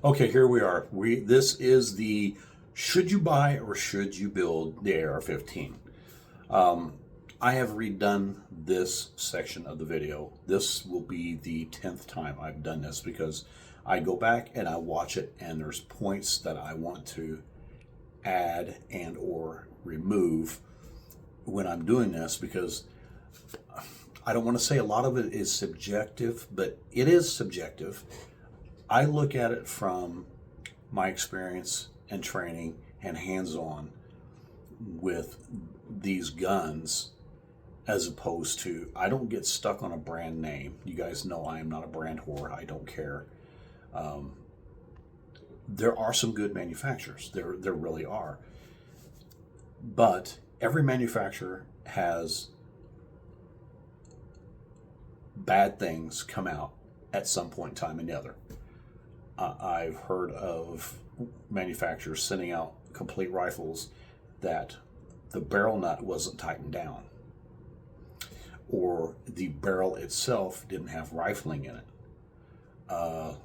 Okay, here we are. This is the should you buy or should you build the AR-15. I have redone this section of the video. This will be the 10th time I've done this because I go back and I watch it and there's points that I want to add and or remove when I'm doing this, because I don't want to say a lot of it is subjective, but it is subjective. I look at it from my experience and training and hands-on with these guns, as opposed to, I don't get stuck on a brand name. You guys know I am not a brand whore. I don't care. There are some good manufacturers. There really are. But every manufacturer has bad things come out at some point in time or another. I've heard of manufacturers sending out complete rifles that the barrel nut wasn't tightened down, or the barrel itself didn't have rifling in it.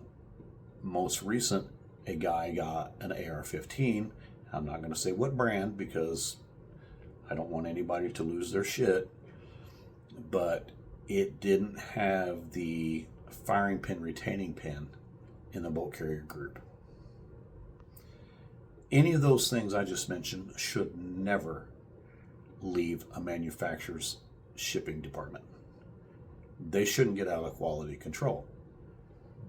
Most recent, a guy got an AR-15. I'm not going to say what brand because I don't want anybody to lose their shit, but it didn't have the firing pin retaining pin in the bolt carrier group. Any of those things I just mentioned should never leave a manufacturer's shipping department. They shouldn't get out of quality control.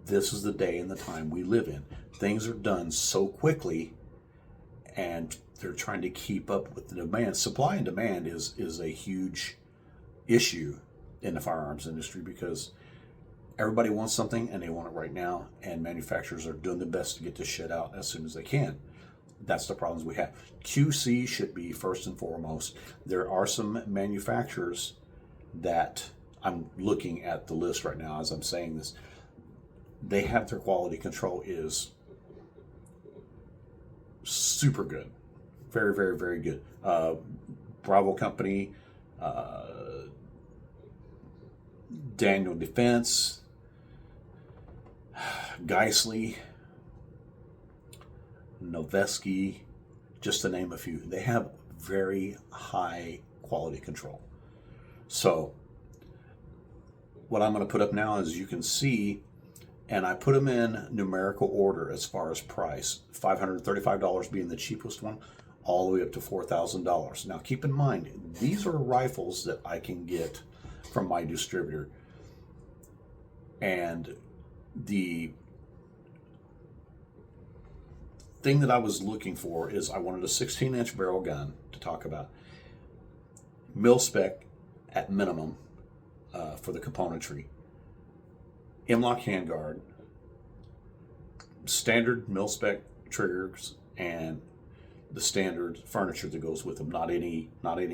This is the day and the time we live in. Things are done so quickly and they're trying to keep up with the demand. Supply and demand is a huge issue in the firearms industry because everybody wants something and they want it right now, and manufacturers are doing the best to get this shit out as soon as they can. That's the problems we have. QC should be first and foremost. There are some manufacturers that, I'm looking at the list right now as I'm saying this, they have their quality control is super good. Very, very, very good. Bravo Company, Daniel Defense, Geissele, Noveski, just to name a few. They have very high quality control. So what I'm going to put up now is, you can see, and I put them in numerical order as far as price, $535 being the cheapest one, all the way up to $4,000. Now keep in mind, these are rifles that I can get from my distributor. And the thing that I was looking for is I wanted a 16-inch barrel gun to talk about. Mil spec at minimum for the componentry. M-lock handguard. Standard mil spec triggers and the standard furniture that goes with them. Not any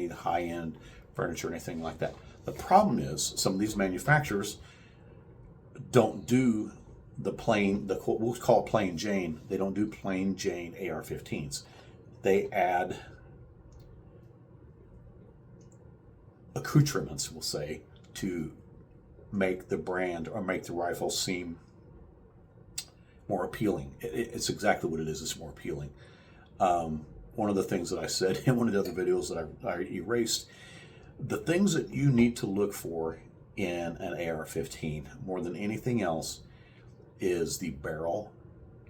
high-end furniture or anything like that. The problem is some of these manufacturers don't do we'll call it plain Jane. They don't do plain Jane AR-15s. They add accoutrements, we'll say, to make the brand or make the rifle seem more appealing. It's exactly what it is. It's more appealing. One of the things that I said in one of the other videos that I erased, the things that you need to look for in an AR-15 more than anything else is the barrel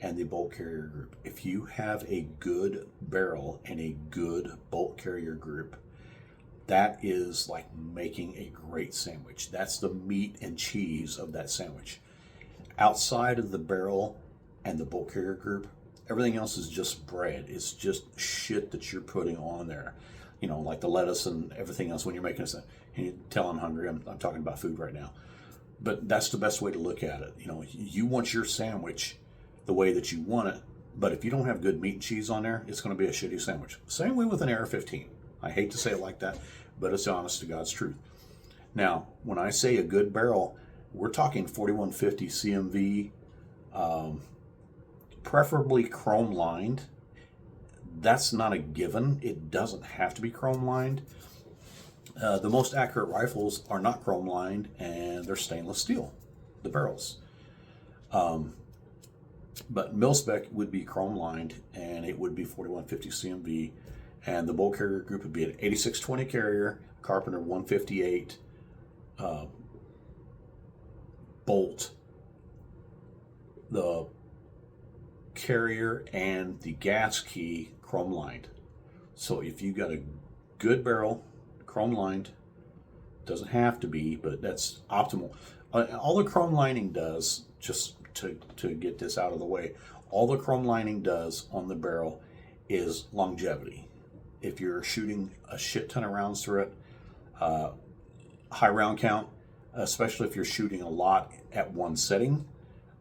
and the bolt carrier group. If you have a good barrel and a good bolt carrier group, that is like making a great sandwich. That's the meat and cheese of that sandwich. Outside of the barrel and the bolt carrier group, everything else is just bread. It's just shit that you're putting on there. You know, like the lettuce and everything else when you're making a, and you tell I'm hungry, I'm talking about food right now. But that's the best way to look at it. You know, you want your sandwich the way that you want it, but if you don't have good meat and cheese on there, it's going to be a shitty sandwich. Same way with an AR-15. I hate to say it like that, but it's honest to God's truth. Now, when I say a good barrel, we're talking 4150 CMV, preferably chrome lined. That's not a given. It doesn't have to be chrome lined. The most accurate rifles are not chrome lined, and they're stainless steel, the barrels. But mil spec would be chrome lined, and it would be 4150 CMV, and the bolt carrier group would be an 8620 carrier, Carpenter 158 bolt. The carrier and the gas key chrome lined. So if you got a good barrel, chrome lined, doesn't have to be, but that's optimal. All the chrome lining does, just to get this out of the way, all the chrome lining does on the barrel is longevity. If you're shooting a shit ton of rounds through it, high round count, especially if you're shooting a lot at one setting,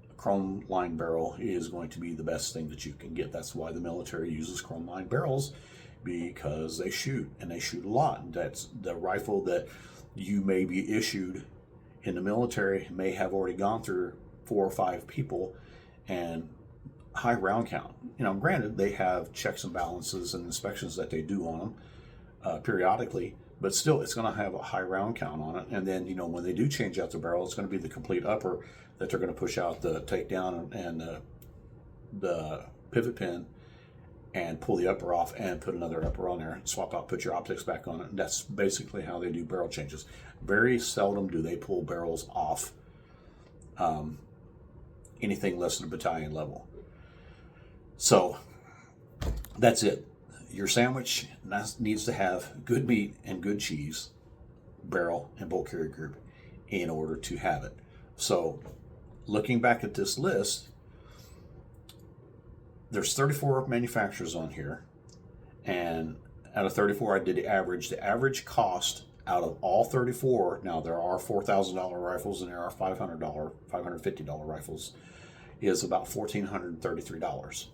a chrome lined barrel is going to be the best thing that you can get. That's why the military uses chrome lined barrels, because they shoot, and they shoot a lot. That's the rifle that you may be issued in the military may have already gone through 4 or 5 people, and high round count. You know, granted, they have checks and balances and inspections that they do on them periodically, but still, it's going to have a high round count on it. And then, you know, when they do change out the barrel, it's going to be the complete upper that they're going to push out the takedown and the pivot pin, and pull the upper off and put another upper on there, swap out, put your optics back on it. And that's basically how they do barrel changes. Very seldom do they pull barrels off anything less than a battalion level. So that's it. Your sandwich needs to have good meat and good cheese, barrel and bolt carrier group, in order to have it. So looking back at this list, there's 34 manufacturers on here, and out of 34, I did the average. The average cost out of all 34, now there are $4,000 rifles and there are $550 rifles, is about $1,433.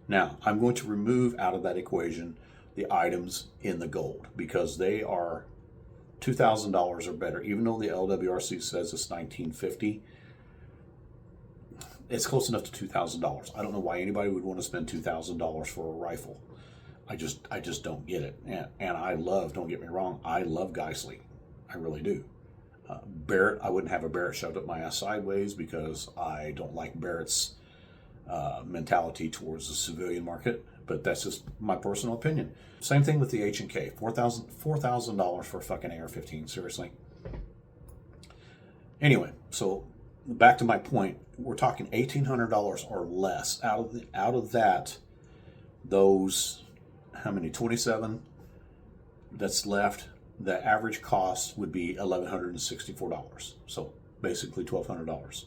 Now, I'm going to remove out of that equation the items in the gold, because they are $2,000 or better. Even though the LWRC says it's $1,950, it's close enough to $2,000. I don't know why anybody would want to spend $2,000 for a rifle. I just don't get it. And I love, don't get me wrong, I love Geissele. I really do. Barrett, I wouldn't have a Barrett shoved up my ass sideways, because I don't like Barrett's mentality towards the civilian market, but that's just my personal opinion. Same thing with the H&K. $4,000 for a fucking AR-15, seriously. Anyway, so back to my point, we're talking $1,800 or less. Out of that, those, how many, 27 that's left, the average cost would be $1,164. So basically $1,200.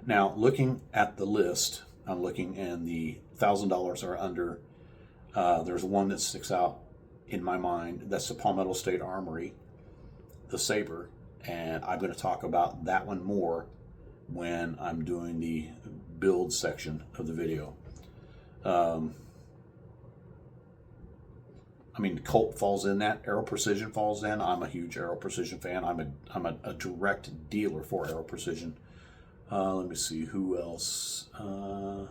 Now, looking at the list, I'm looking, and the $1,000 or under, there's one that sticks out in my mind. That's the Palmetto State Armory, the Saber. And I'm going to talk about that one more when I'm doing the build section of the video. I mean, Colt falls in that. Aero Precision falls in. I'm a huge Aero Precision fan. I'm a direct dealer for Aero Precision. Let me see who else. I'm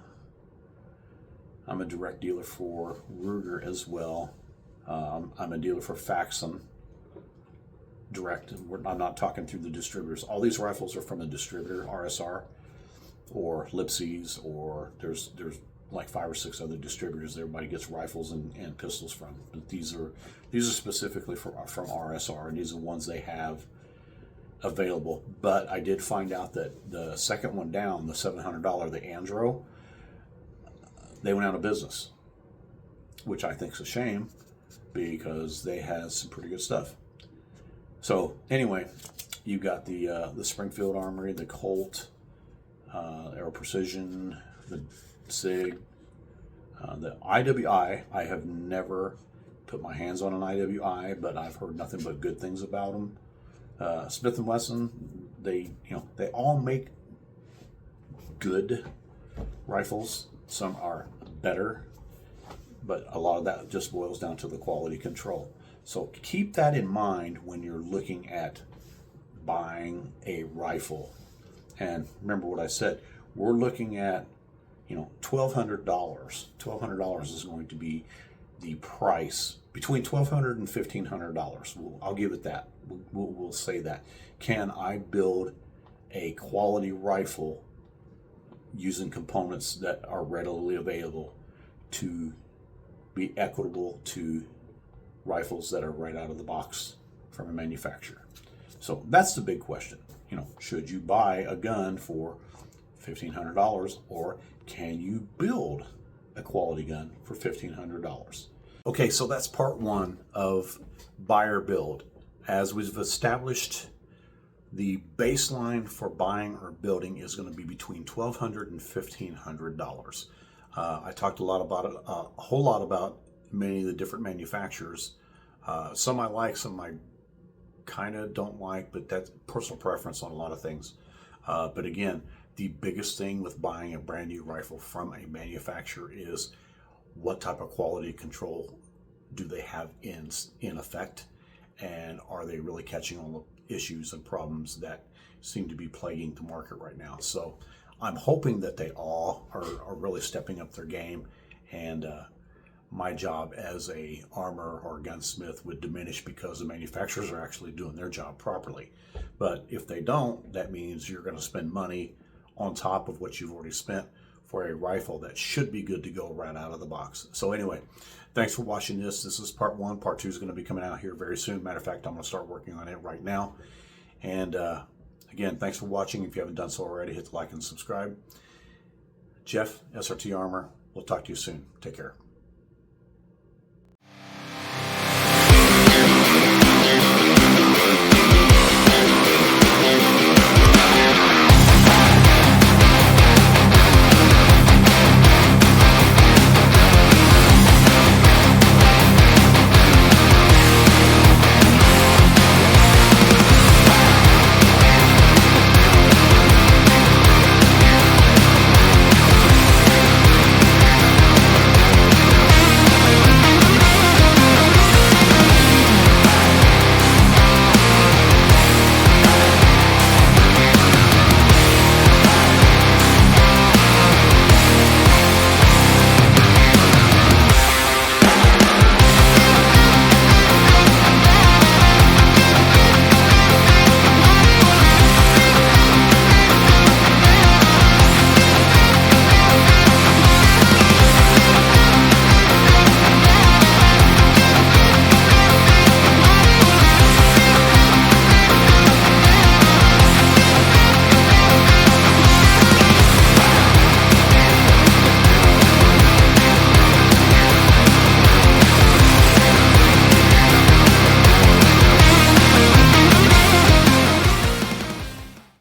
a direct dealer for Ruger as well. I'm a dealer for Faxon. Direct. I'm not talking through the distributors. All these rifles are from a distributor, RSR or Lipsy's, or there's like 5 or 6 other distributors that everybody gets rifles and pistols from. But these are specifically from RSR, and these are the ones they have available. But I did find out that the second one down, the $700, the Andro, they went out of business, which I think is a shame, because they had some pretty good stuff. So anyway, you've got the Springfield Armory, the Colt, Aero Precision, the SIG, the IWI. I have never put my hands on an IWI, but I've heard nothing but good things about them. Smith & Wesson, they all make good rifles. Some are better, but a lot of that just boils down to the quality control. So keep that in mind when you're looking at buying a rifle. And remember what I said, we're looking at, $1,200. $1,200 is going to be the price, between $1,200 and $1,500. I'll give it that. We'll say that. Can I build a quality rifle using components that are readily available to be equitable to rifles that are right out of the box from a manufacturer. So that's the big question. You know, should you buy a gun for $1,500, or can you build a quality gun for $1,500? Okay, so that's part one of buy or build. As we've established, the baseline for buying or building is going to be between $1,200 and $1,500. I talked a whole lot about many of the different manufacturers. Some I like, some I kind of don't like, but that's personal preference on a lot of things. But again, the biggest thing with buying a brand new rifle from a manufacturer is what type of quality control do they have in effect, and are they really catching all the issues and problems that seem to be plaguing the market right now. So I'm hoping that they all are really stepping up their game, and my job as a armor or gunsmith would diminish because the manufacturers are actually doing their job properly. But if they don't, that means you're going to spend money on top of what you've already spent for a rifle that should be good to go right out of the box. So anyway, thanks for watching this. This is part one. Part two is going to be coming out here very soon. Matter of fact, I'm going to start working on it right now. And again, thanks for watching. If you haven't done so already, hit the like and subscribe. Jeff, SRT Armor. We'll talk to you soon. Take care.